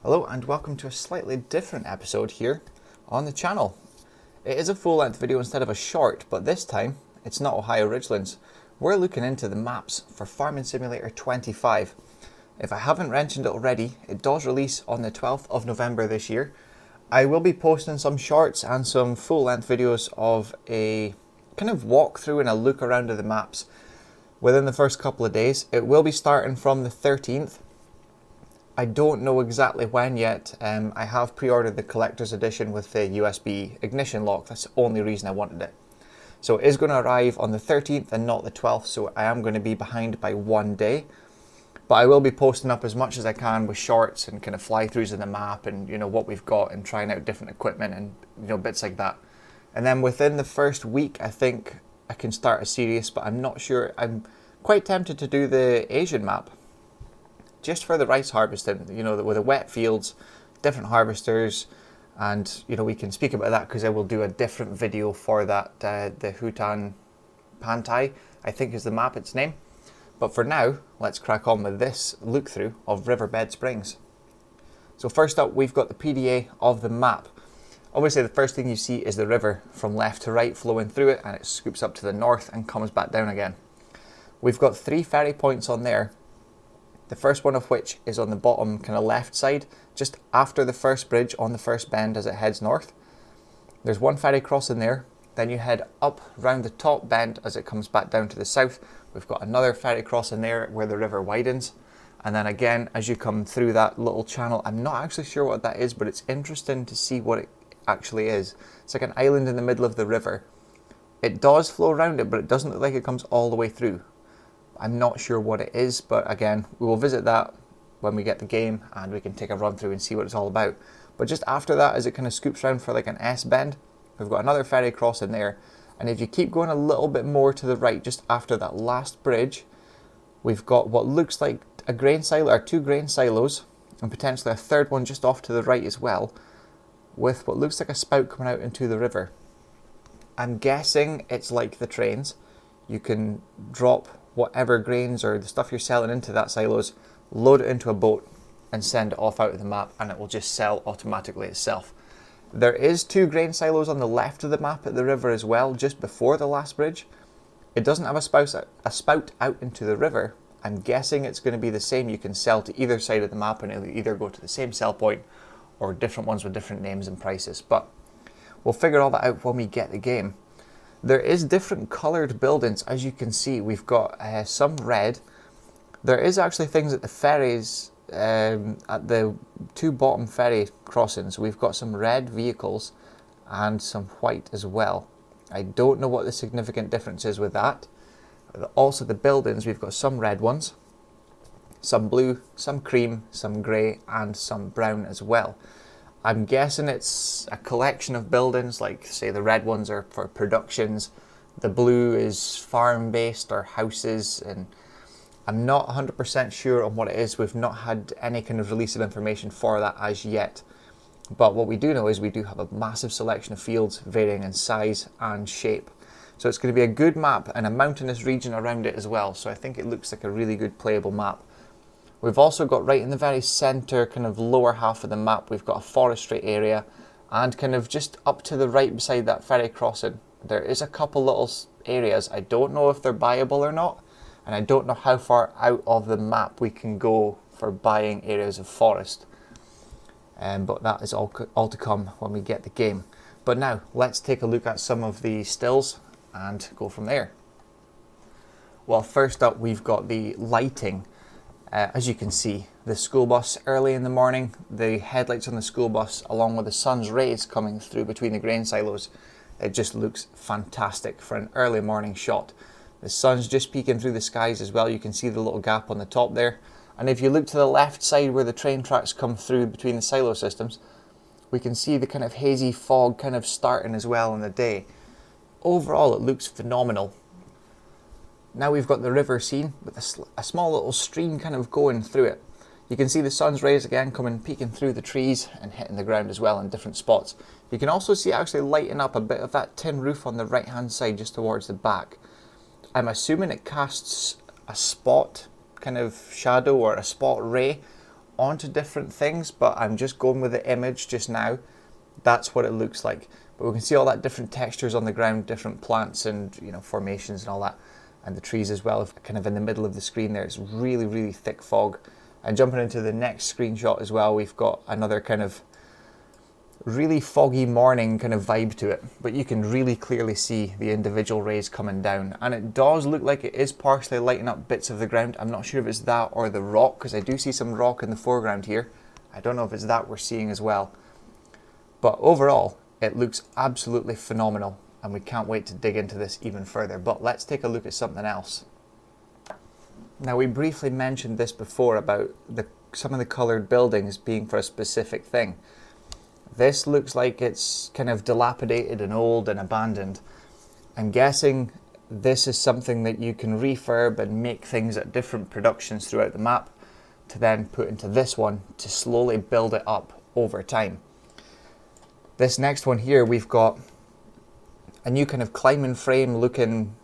Hello and welcome to a slightly different episode here on the channel. It is a full-length video instead of a short, but this time it's not Ohio Ridgelands. We're looking into the maps for Farming Simulator 25. If I haven't mentioned it already, it does release on the 12th of November this year. I will be posting some shorts and some full-length videos of a kind of walkthrough and a look around of the maps within the first couple of days. It will be starting from the 13th. I don't know exactly when yet. I have pre-ordered the collector's edition with the USB ignition lock. That's the only reason I wanted it. So it is going to arrive on the 13th and not the 12th, so I am going to be behind by one day. But I will be posting up as much as I can with shorts and kind of fly-throughs of the map and what we've got and trying out different equipment and bits like that. And then within the first week, I think I can start a series, but I'm not sure. I'm quite tempted to do the Asian map, just for the rice harvesting, with the wet fields, different harvesters, and we can speak about that because I will do a different video for that, the Hutan Pantai, I think is the map, its name. But for now, let's crack on with this look through of Riverbed Springs. So first up, we've got the PDA of the map. Obviously the first thing you see is the river from left to right flowing through it, and it scoops up to the north and comes back down again. We've got 3 ferry points on there. The first one of which is on the bottom kind of left side, just after the first bridge on the first bend as it heads north. There's one ferry crossing there. Then you head up round the top bend as it comes back down to the south. We've got another ferry crossing there where the river widens. And then again, as you come through that little channel, I'm not actually sure what that is, but it's interesting to see what it actually is. It's like an island in the middle of the river. It does flow around it, but it doesn't look like it comes all the way through. I'm not sure what it is, but again, we will visit that when we get the game and we can take a run through and see what it's all about. But just after that, as it kind of scoops around for like an S bend, we've got another ferry crossing there. And if you keep going a little bit more to the right, just after that last bridge, we've got what looks like a grain silo, or 2 grain silos, and potentially a third one just off to the right as well, with what looks like a spout coming out into the river. I'm guessing it's like the trains. You can drop whatever grains or the stuff you're selling into that silos, load it into a boat and send it off out of the map, and it will just sell automatically itself. There is 2 grain silos on the left of the map at the river as well, just before the last bridge. It doesn't have a spout out into the river. I'm guessing it's going to be the same. You can sell to either side of the map and it'll either go to the same sell point or different ones with different names and prices. But we'll figure all that out when we get the game. There is different coloured buildings, as you can see. We've got some red. There is actually things at the ferries, at the 2 bottom ferry crossings. We've got some red vehicles and some white as well. I don't know what the significant difference is with that. Also the buildings, we've got some red ones, some blue, some cream, some grey and some brown as well. I'm guessing it's a collection of buildings, like say the red ones are for productions, the blue is farm-based or houses, and I'm not 100% sure on what it is. We've not had any kind of release of information for that as yet. But what we do know is we do have a massive selection of fields varying in size and shape. So it's going to be a good map and a mountainous region around it as well. So I think it looks like a really good playable map. We've also got right in the very centre, kind of lower half of the map, we've got a forestry area, and kind of just up to the right beside that ferry crossing, there is a couple little areas. I don't know if they're buyable or not, and I don't know how far out of the map we can go for buying areas of forest. But that is all to come when we get the game. But now, let's take a look at some of the stills and go from there. Well, first up, we've got the lighting. As you can see, the school bus early in the morning, the headlights on the school bus along with the sun's rays coming through between the grain silos, it just looks fantastic for an early morning shot. The sun's just peeking through the skies as well. You can see the little gap on the top there. And if you look to the left side where the train tracks come through between the silo systems, we can see the kind of hazy fog kind of starting as well in the day. Overall, it looks phenomenal. Now we've got the river scene with a small little stream kind of going through it. You can see the sun's rays again coming, peeking through the trees and hitting the ground as well in different spots. You can also see it actually lighting up a bit of that tin roof on the right hand side just towards the back. I'm assuming it casts a spot kind of shadow or a spot ray onto different things, but I'm just going with the image just now. That's what it looks like. But we can see all that different textures on the ground, different plants and, you know, formations and all that, and the trees as well, kind of in the middle of the screen there. It's really, really thick fog. And jumping into the next screenshot as well, we've got another kind of really foggy morning kind of vibe to it, but you can really clearly see the individual rays coming down, and it does look like it is partially lighting up bits of the ground. I'm not sure if it's that or the rock, because I do see some rock in the foreground here. I don't know if it's that we're seeing as well, but overall it looks absolutely phenomenal, and we can't wait to dig into this even further. But let's take a look at something else. Now, we briefly mentioned this before about some of the coloured buildings being for a specific thing. This looks like it's kind of dilapidated and old and abandoned. I'm guessing this is something that you can refurb and make things at different productions throughout the map to then put into this one to slowly build it up over time. This next one here, we've got a new kind of climbing frame looking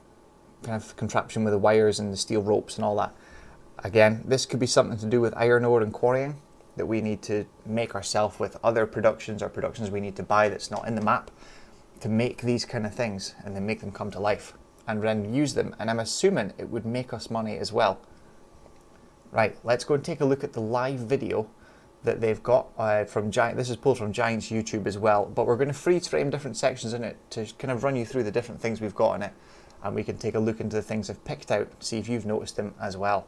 kind of contraption with the wires and the steel ropes and all that. Again, this could be something to do with iron ore and quarrying that we need to make ourselves with other productions or productions we need to buy that's not in the map to make these kind of things and then make them come to life and then use them. And I'm assuming it would make us money as well. Right, let's go and take a look at the live video that they've got from Giant. This is pulled from Giant's YouTube as well, but we're going to freeze frame different sections in it to kind of run you through the different things we've got in it, and we can take a look into the things I've picked out, see if you've noticed them as well.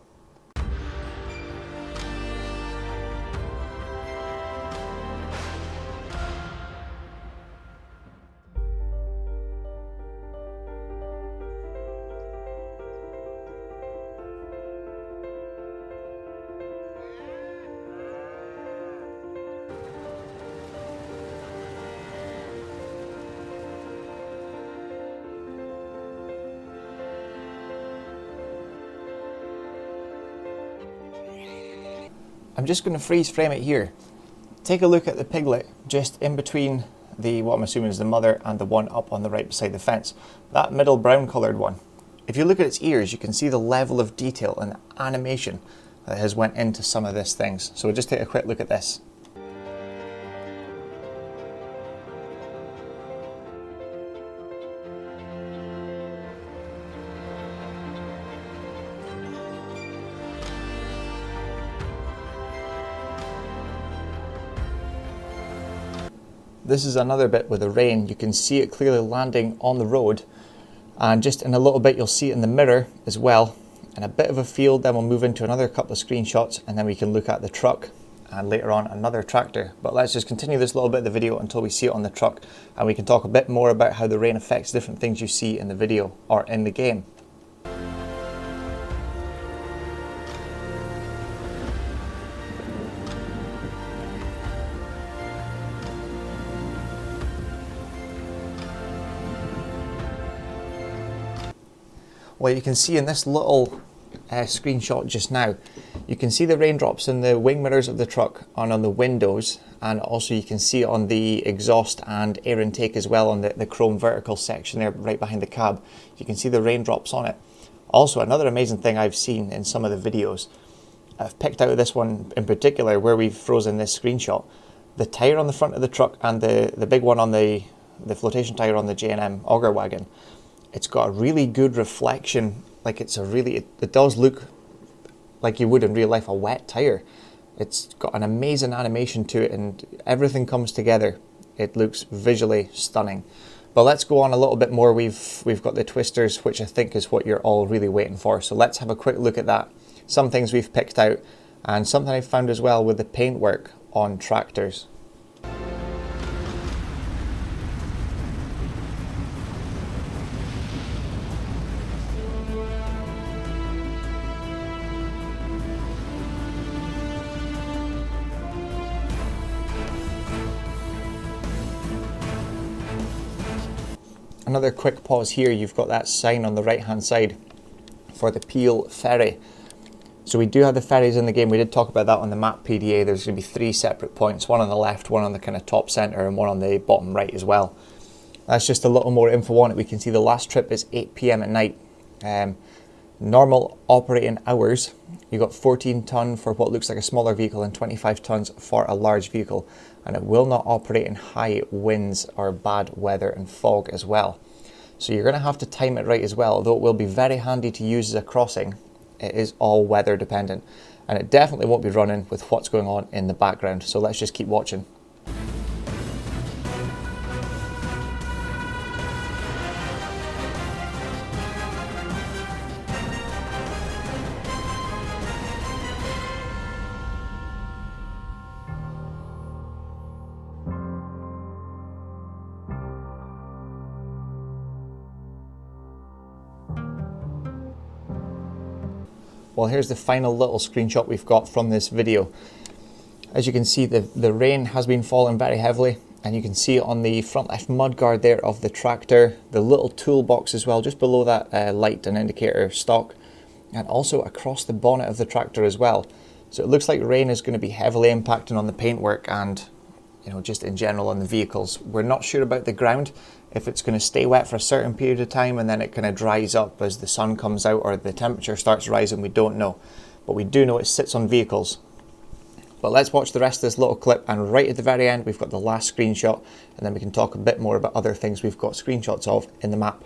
I'm just going to freeze frame it here. Take a look at the piglet just in between what I'm assuming is the mother and the one up on the right beside the fence. That middle brown coloured one. If you look at its ears, you can see the level of detail and the animation that has went into some of these things. So we'll just take a quick look at this. This is another bit with the rain. You can see it clearly landing on the road, and just in a little bit you'll see it in the mirror as well, and a bit of a field. Then we'll move into another couple of screenshots and then we can look at the truck and later on another tractor. But let's just continue this little bit of the video until we see it on the truck, and we can talk a bit more about how the rain affects different things you see in the video or in the game. Well, you can see in this little screenshot just now, you can see the raindrops in the wing mirrors of the truck and on the windows, and also you can see it on the exhaust and air intake as well on the chrome vertical section there right behind the cab. You can see the raindrops on it. Also, another amazing thing I've seen in some of the videos, I've picked out this one in particular where we've frozen this screenshot. The tyre on the front of the truck and the big one on the flotation tyre on the J&M auger wagon, it's got a really good reflection. Like it does look like you would in real life a wet tire. It's got an amazing animation to it and everything comes together. It looks visually stunning. But let's go on a little bit more. We've got the twisters, which I think is what you're all really waiting for. So let's have a quick look at that. Some things we've picked out and something I've found as well with the paintwork on tractors. Another quick pause here, you've got that sign on the right hand side for the Peel Ferry. So we do have the ferries in the game. We did talk about that on the map PDA. There's going to be 3 separate points, one on the left, one on the kind of top centre and one on the bottom right as well. That's just a little more info on it. We can see the last trip is 8 PM at night. Normal operating hours, you got 14 ton for what looks like a smaller vehicle and 25 tons for a large vehicle, and it will not operate in high winds or bad weather and fog as well. So you're going to have to time it right as well. Although it will be very handy to use as a crossing, it is all weather dependent, and it definitely won't be running with what's going on in the background. So let's just keep watching. Well, here's the final little screenshot we've got from this video. As you can see, the rain has been falling very heavily, and you can see on the front left mudguard there of the tractor, the little toolbox as well, just below that light and indicator stock, and also across the bonnet of the tractor as well. So it looks like rain is going to be heavily impacting on the paintwork and, you know, just in general on the vehicles. We're not sure about the ground, if it's going to stay wet for a certain period of time and then it kind of dries up as the sun comes out or the temperature starts rising. We don't know, but we do know it sits on vehicles. But let's watch the rest of this little clip, and right at the very end we've got the last screenshot, and then we can talk a bit more about other things we've got screenshots of in the map.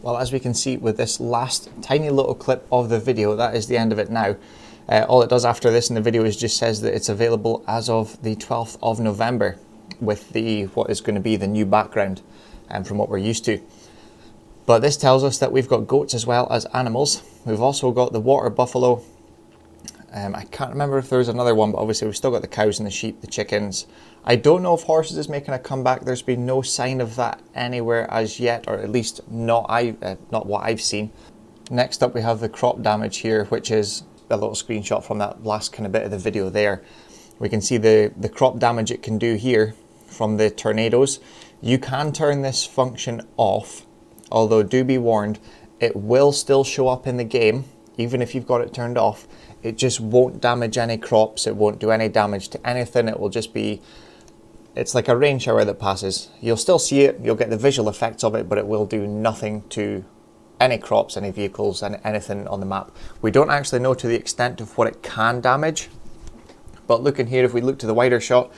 Well, as we can see with this last tiny little clip of the video, that is the end of it now. All it does after this in the video is just says that it's available as of the 12th of November with the what is going to be the new background from what we're used to. But this tells us that we've got goats as well as animals. We've also got the water buffalo. I can't remember if there's another one, but obviously we've still got the cows and the sheep, the chickens. I don't know if horses is making a comeback. There's been no sign of that anywhere as yet, or at least not what I've seen. Next up we have the crop damage here, which is a little screenshot from that last kind of bit of the video there. We can see the crop damage it can do here from the tornadoes. You can turn this function off, although do be warned, it will still show up in the game, even if you've got it turned off. It just won't damage any crops, it won't do any damage to anything, it will just be, it's like a rain shower that passes. You'll still see it, you'll get the visual effects of it, but it will do nothing to any crops, any vehicles, and anything on the map. We don't actually know to the extent of what it can damage, but looking here, if we look to the wider shot,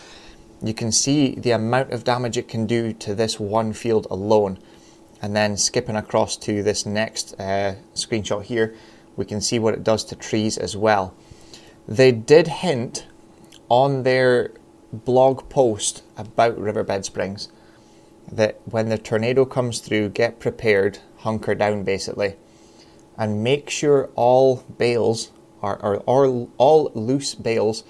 you can see the amount of damage it can do to this one field alone. And then skipping across to this next screenshot here, we can see what it does to trees as well. They did hint on their blog post about Riverbed Springs that when the tornado comes through, get prepared, hunker down basically, and make sure all bales or all loose bales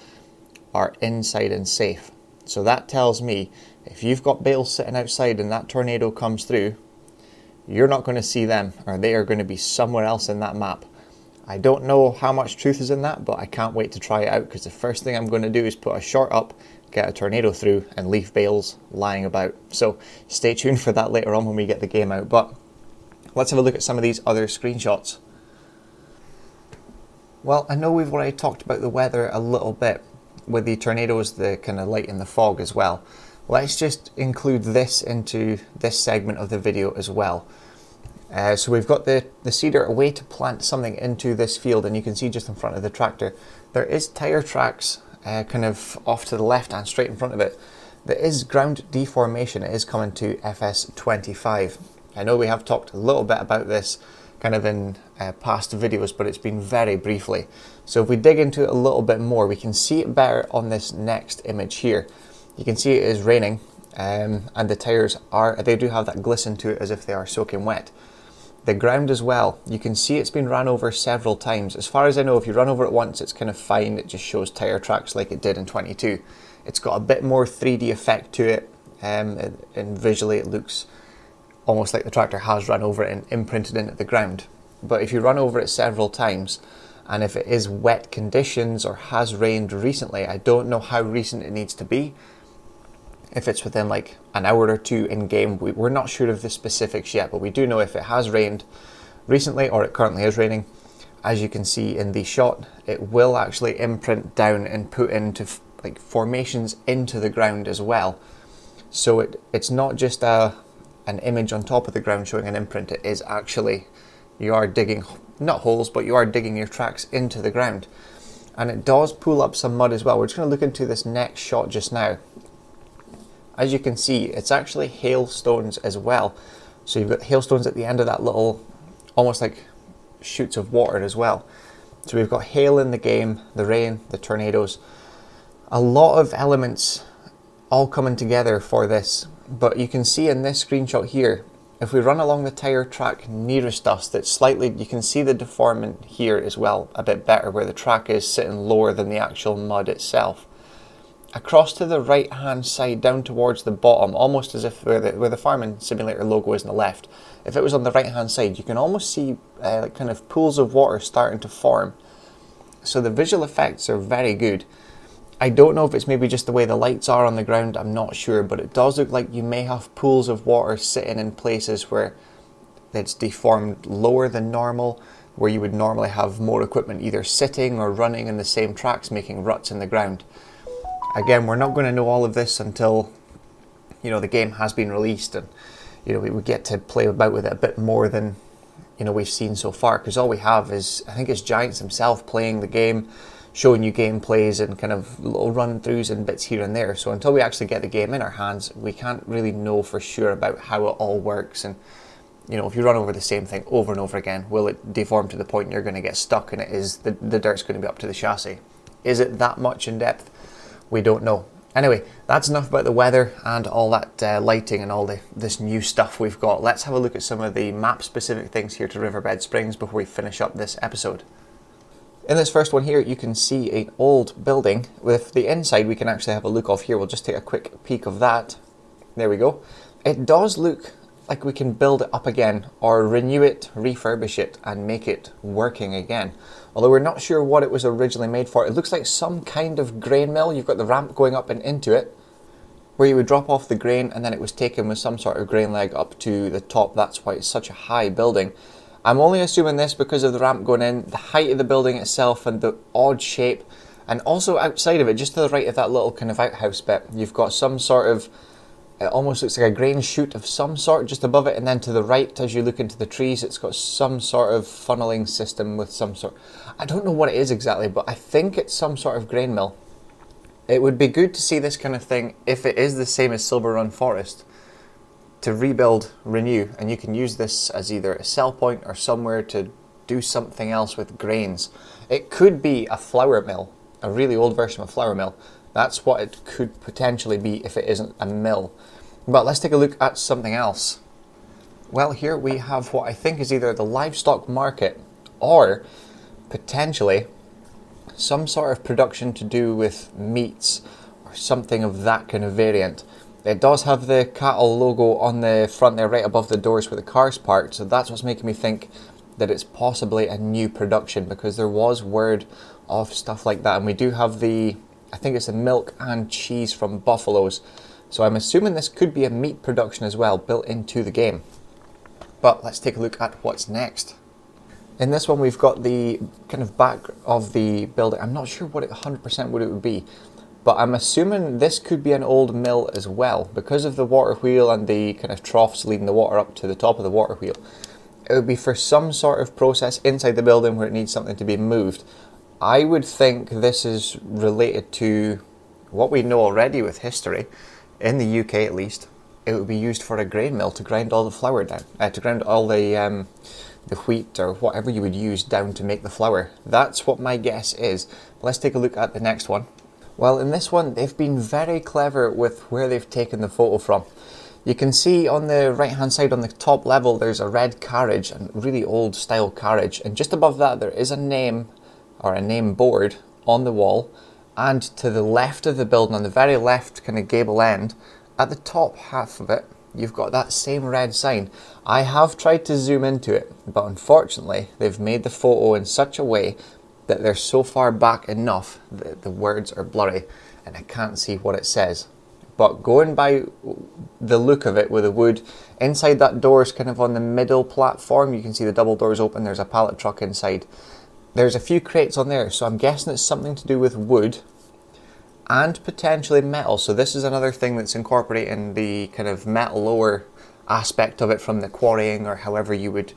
are inside and safe. So that tells me if you've got bales sitting outside and that tornado comes through, you're not going to see them, or they are going to be somewhere else in that map. I don't know how much truth is in that, but I can't wait to try it out, because the first thing I'm going to do is put a short up, get a tornado through, and leave bales lying about. So stay tuned for that later on when we get the game out. But let's have a look at some of these other screenshots. Well, I know we've already talked about the weather a little bit, with the tornadoes, the kind of light and the fog as well. Let's just include this into this segment of the video as well. So we've got the seeder away to plant something into this field, and you can see just in front of the tractor there is tire tracks kind of off to the left and straight in front of it. There is ground deformation. It is coming to FS25. I know we have talked a little bit about this kind of in past videos, but it's been very briefly. So if we dig into it a little bit more, we can see it better on this next image here. You can see it is raining, and the tires they do have that glisten to it as if they are soaking wet. The ground as well, you can see it's been run over several times. As far as I know, if you run over it once, it's kind of fine. It just shows tire tracks like it did in 22. It's got a bit more 3D effect to it, and visually it looks almost like the tractor has run over it and imprinted into the ground. But if you run over it several times, And if it is wet conditions or has rained recently, I don't know how recent it needs to be. If it's within like an hour or two in game, we're not sure of the specifics yet, but we do know if it has rained recently or it currently is raining. As you can see in the shot, it will actually imprint down and put into like formations into the ground as well. So it's not just an image on top of the ground showing an imprint. It is actually, you are digging, not holes, but you are digging your tracks into the ground. And it does pull up some mud as well. We're just going to look into this next shot just now. As you can see, it's actually hailstones as well. So you've got hailstones at the end of that little, almost like shoots of water as well. So we've got hail in the game, the rain, the tornadoes, a lot of elements all coming together for this. But you can see in this screenshot here, if we run along the tire track nearest us, that's slightly, you can see the deformation here as well a bit better, where the track is sitting lower than the actual mud itself. Across to the right hand side down towards the bottom, almost as if where the Farming Simulator logo is on the left, if it was on the right hand side, you can almost see like kind of pools of water starting to form. So the visual effects are very good. I don't know if it's maybe just the way the lights are on the ground, I'm not sure, but it does look like you may have pools of water sitting in places where it's deformed lower than normal, where you would normally have more equipment either sitting or running in the same tracks, making ruts in the ground. Again, we're not going to know all of this until, you know, the game has been released and, you know, we get to play about with it a bit more than, you know, we've seen so far. Because all we have is, I think it's Giants himself playing the game, showing you gameplays and kind of little run-throughs and bits here and there. So until we actually get the game in our hands, we can't really know for sure about how it all works. And, you know, if you run over the same thing over and over again, will it deform to the point you're going to get stuck and it is the dirt's going to be up to the chassis? Is it that much in depth? We don't know. Anyway, that's enough about the weather and all that lighting and all this new stuff we've got. Let's have a look at some of the map-specific things here to Riverbed Springs before we finish up this episode. In this first one here, you can see an old building. With the inside, we can actually have a look off here. We'll just take a quick peek of that. There we go. It does look like we can build it up again or renew it, refurbish it, and make it working again. Although we're not sure what it was originally made for. It looks like some kind of grain mill. You've got the ramp going up and into it, where you would drop off the grain and then it was taken with some sort of grain leg up to the top. That's why it's such a high building. I'm only assuming this because of the ramp going in, the height of the building itself and the odd shape. And also outside of it, just to the right of that little kind of outhouse bit, you've got some sort of, it almost looks like a grain chute of some sort just above it, and then to the right as you look into the trees it's got some sort of funneling system with some sort, I don't know what it is exactly, but I think it's some sort of grain mill. It would be good to see this kind of thing, if it is the same as Silver Run Forest, to rebuild, renew, and you can use this as either a sell point or somewhere to do something else with grains. It could be a flour mill, a really old version of a flour mill. That's what it could potentially be if it isn't a mill. But let's take a look at something else. Well, here we have what I think is either the livestock market or potentially some sort of production to do with meats or something of that kind of variant. It does have the cattle logo on the front there, right above the doors where the car's parked, so that's what's making me think that it's possibly a new production, because there was word of stuff like that. And we do have the, I think it's the milk and cheese from buffaloes, so I'm assuming this could be a meat production as well, built into the game. But let's take a look at what's next. In this one we've got the kind of back of the building. I'm not sure what it 100% what it would be, but I'm assuming this could be an old mill as well, because of the water wheel and the kind of troughs leading the water up to the top of the water wheel. It would be for some sort of process inside the building where it needs something to be moved. I would think this is related to what we know already with history, in the UK at least. It would be used for a grain mill to grind all the flour down, to grind all the wheat or whatever you would use down to make the flour. That's what my guess is. Let's take a look at the next one. Well, in this one, they've been very clever with where they've taken the photo from. You can see on the right hand side on the top level there's a red carriage, a really old style carriage, and just above that there is a name or a name board on the wall, and to the left of the building, on the very left kind of gable end, at the top half of it, you've got that same red sign. I have tried to zoom into it, but unfortunately they've made the photo in such a way that they're so far back enough that the words are blurry and I can't see what it says. But going by the look of it with the wood, inside that door is kind of on the middle platform. You can see the double doors open, there's a pallet truck inside. There's a few crates on there, so I'm guessing it's something to do with wood and potentially metal. So this is another thing that's incorporating the kind of metal ore aspect of it from the quarrying, or however you would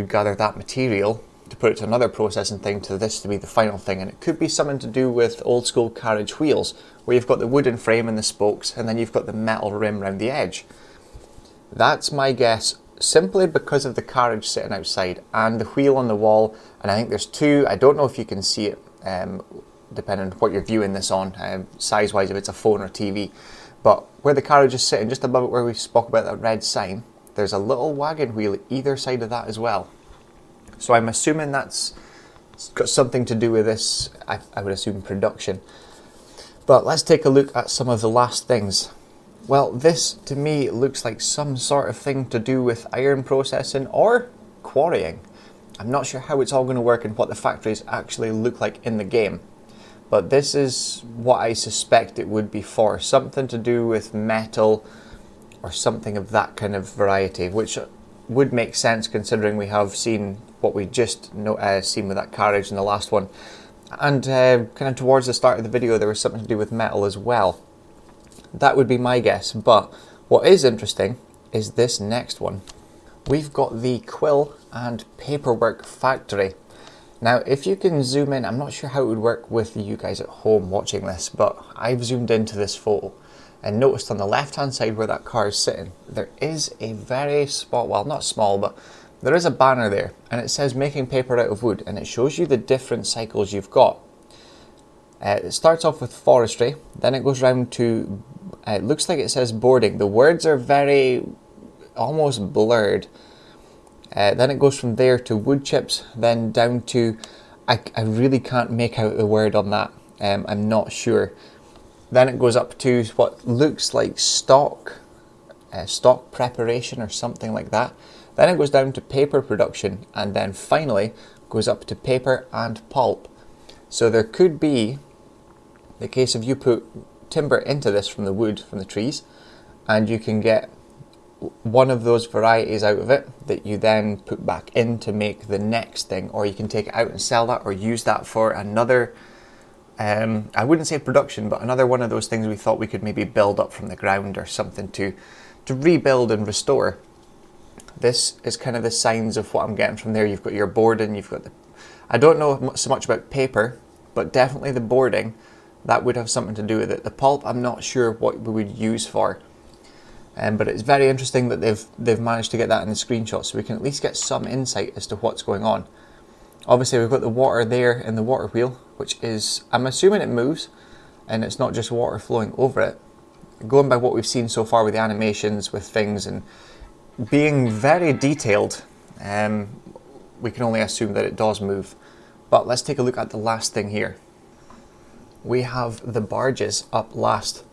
gather that material to put it to another processing thing to this to be the final thing. And it could be something to do with old school carriage wheels, where you've got the wooden frame and the spokes, and then you've got the metal rim around the edge. That's my guess, simply because of the carriage sitting outside and the wheel on the wall. And I think there's two, I don't know if you can see it, depending on what you're viewing this on, size wise, if it's a phone or TV. But where the carriage is sitting, just above it where we spoke about that red sign, there's a little wagon wheel either side of that as well. So I'm assuming that's got something to do with this, I would assume, production. But let's take a look at some of the last things. Well, this to me looks like some sort of thing to do with iron processing or quarrying. I'm not sure how it's all going to work and what the factories actually look like in the game. But this is what I suspect it would be for. Something to do with metal or something of that kind of variety, which would make sense considering we have seen what we just seen with that carriage in the last one. And kind of towards the start of the video there was something to do with metal as well. That would be my guess. But what is interesting is this next one. We've got the Quill and Paperwork Factory. Now if you can zoom in, I'm not sure how it would work with you guys at home watching this, but I've zoomed into this photo and noticed on the left hand side where that car is sitting, there is a very small, well not small, but there is a banner there and it says making paper out of wood, and it shows you the different cycles you've got. It starts off with forestry, then it goes round to, it looks like it says boarding. The words are very, almost blurred. Then it goes from there to wood chips, then down to, I really can't make out the word on that, I'm not sure. Then it goes up to what looks like stock preparation or something like that. Then it goes down to paper production, and then finally goes up to paper and pulp. So there could be the case of you put timber into this from the wood, from the trees, and you can get one of those varieties out of it that you then put back in to make the next thing, or you can take it out and sell that, or use that for another, I wouldn't say production, but another one of those things we thought we could maybe build up from the ground or something to rebuild and restore. This is kind of the signs of what I'm getting from there. You've got your boarding, you've got the, I don't know so much about paper, but definitely the boarding, that would have something to do with it. The pulp, I'm not sure what we would use for. But it's very interesting that they've managed to get that in the screenshot, so we can at least get some insight as to what's going on. Obviously we've got the water there in the water wheel, which is, I'm assuming it moves and it's not just water flowing over it. Going by what we've seen so far with the animations, with things and being very detailed, we can only assume that it does move. But let's take a look at the last thing here. We have the barges up last.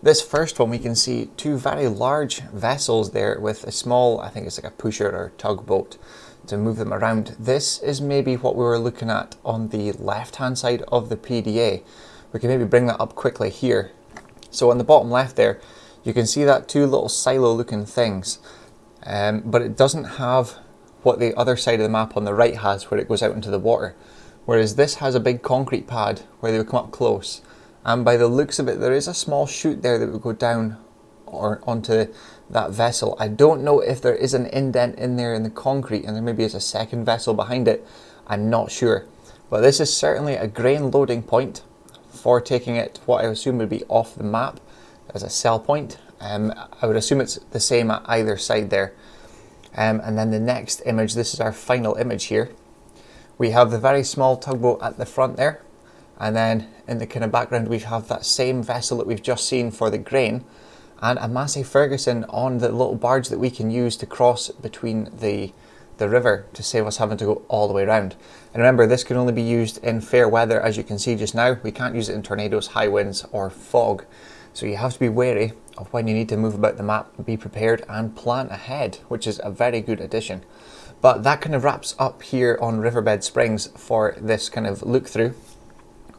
This first one, we can see two very large vessels there with a small, I think it's like a pusher or tugboat to move them around. This is maybe what we were looking at on the left hand side of the PDA. We can maybe bring that up quickly here. So on the bottom left there, you can see that two little silo looking things, but it doesn't have what the other side of the map on the right has, where it goes out into the water. Whereas this has a big concrete pad where they would come up close. And by the looks of it, there is a small chute there that would go down or onto that vessel. I don't know if there is an indent in there in the concrete and there maybe is a second vessel behind it. I'm not sure. But this is certainly a grain loading point for taking it, what I assume would be off the map as a sell point. I would assume it's the same at either side there. And then the next image, this is our final image here. We have the very small tugboat at the front there. And then in the kind of background, we have that same vessel that we've just seen for the grain, and a Massey Ferguson on the little barge that we can use to cross between the river to save us having to go all the way around. And remember, this can only be used in fair weather, as you can see just now. We can't use it in tornadoes, high winds or fog. So you have to be wary of when you need to move about the map, be prepared and plan ahead, which is a very good addition. But that kind of wraps up here on Riverbed Springs for this kind of look through.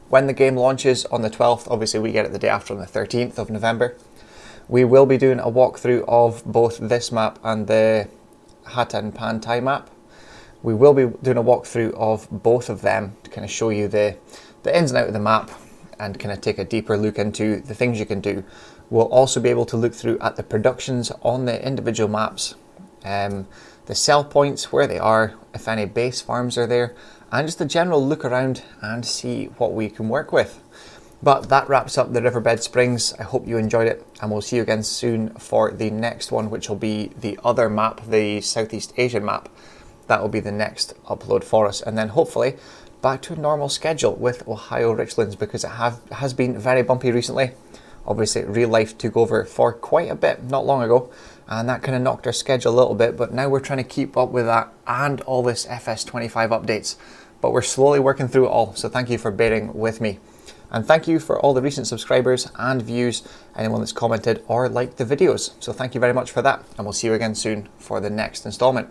When the game launches on the 12th, obviously we get it the day after on the 13th of November, we will be doing a walkthrough of both this map and the Hata and Pan Thai map. We will be doing a walkthrough of both of them to kind of show you the ins and outs of the map and kind of take a deeper look into the things you can do. We'll also be able to look through at the productions on the individual maps, the sell points, where they are, if any base farms are there, and just a general look around and see what we can work with. But that wraps up the Riverbed Springs. I hope you enjoyed it, and we'll see you again soon for the next one, which will be the other map, the Southeast Asian map. That will be the next upload for us, and then hopefully back to a normal schedule with Ohio Richlands, because it has been very bumpy recently. Obviously real life took over for quite a bit not long ago, and that kind of knocked our schedule a little bit, but now we're trying to keep up with that and all this FS25 updates, but we're slowly working through it all, so thank you for bearing with me. And thank you for all the recent subscribers and views, anyone that's commented or liked the videos. So thank you very much for that, and we'll see you again soon for the next installment.